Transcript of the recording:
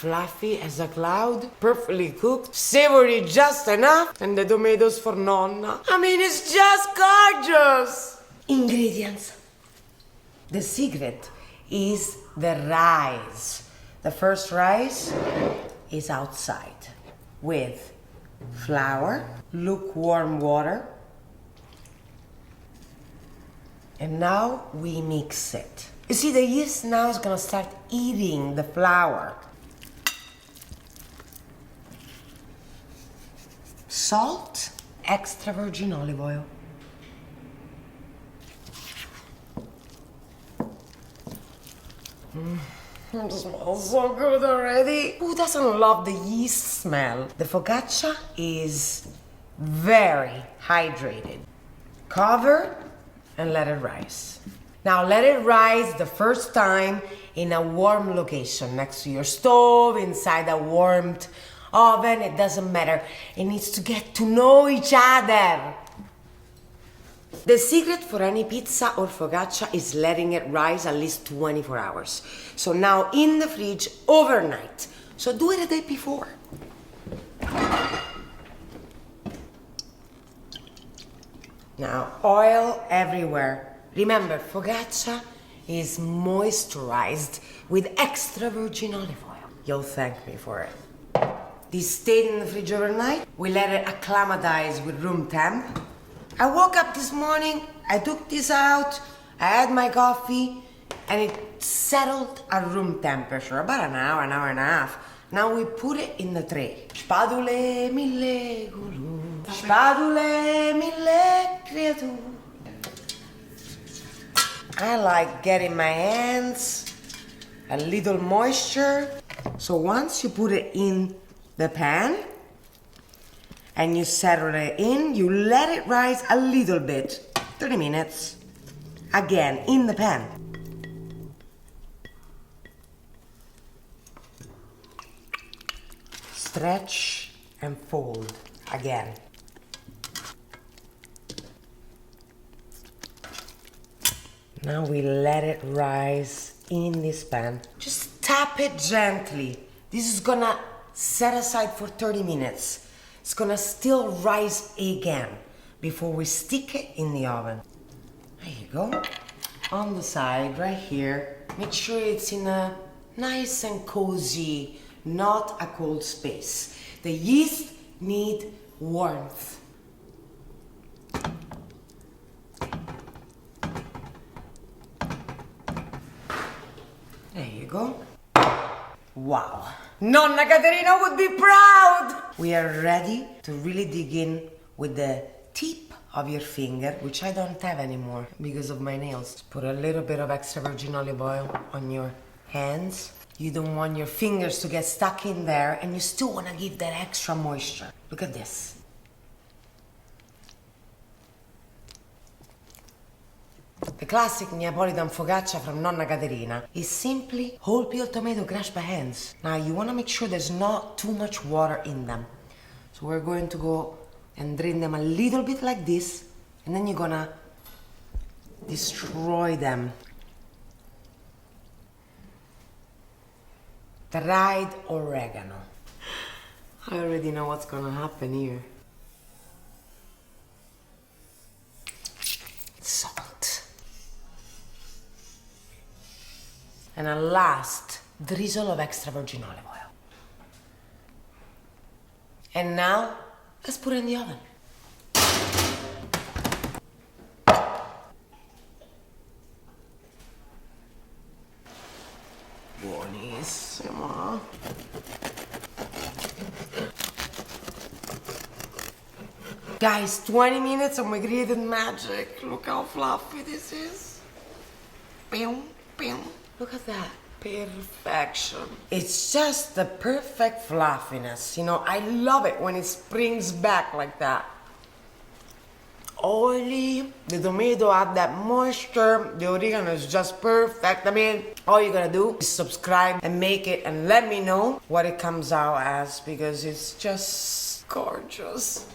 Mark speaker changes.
Speaker 1: fluffy as a cloud, perfectly cooked, savory just enough, and the tomatoes for Nonna. I mean, it's just gorgeous! Ingredients. The secret is the rice. The first rice is outside with flour, lukewarm water, and now we mix it. You see, the yeast now is gonna start eating the flour. Salt, extra virgin olive oil. It smells so good already. Who doesn't love the yeast smell? The focaccia is very hydrated. Cover and let it rise. Now let it rise the first time in a warm location, next to your stove, inside a warmed oven, it doesn't matter. It needs to get to know each other. The secret for any pizza or focaccia is letting it rise at least 24 hours. So now in the fridge overnight. So do it a day before. Now oil everywhere. Remember, focaccia is moisturized with extra virgin olive oil. You'll thank me for it. This stayed in the fridge overnight. We let it acclimatize with room temp. I woke up this morning, I took this out, I had my coffee, and it settled at room temperature, about an hour and a half. Now we put it in the tray. Spadule mille guru, spadule mille creature. I like getting my hands a little moisture. So once you put it in the pan, and you settle it in, you let it rise a little bit, 30 minutes, again, in the pan. Stretch and fold, again. Now we let it rise in this pan. Just tap it gently. This is gonna set aside for 30 minutes. It's gonna still rise again before we stick it in the oven. There you go. On the side, right here, make sure it's in a nice and cozy, not a cold space. The yeast need warmth. There you go. Wow. Nonna Caterina would be proud! We are ready to really dig in with the tip of your finger, which I don't have anymore because of my nails. Put a little bit of extra virgin olive oil on your hands. You don't want your fingers to get stuck in there, and you still want to give that extra moisture. Look at this. The classic Neapolitan focaccia from Nonna Caterina is simply whole peeled tomato crushed by hands. Now you want to make sure there's not too much water in them. So we're going to go and drain them a little bit like this, and then you're gonna destroy them. Dried oregano. I already know what's gonna happen here. Salt. And a last drizzle of extra virgin olive oil. And now, let's put it in the oven. Buonissimo. Guys, 20 minutes and we created magic. Look how fluffy this is. Pew, pew. Look at that. Perfection. It's just the perfect fluffiness. You know, I love it when it springs back like that. Oily, the tomato had that moisture, the oregano is just perfect. I mean, all you gotta do is subscribe and make it and let me know what it comes out as, because it's just gorgeous.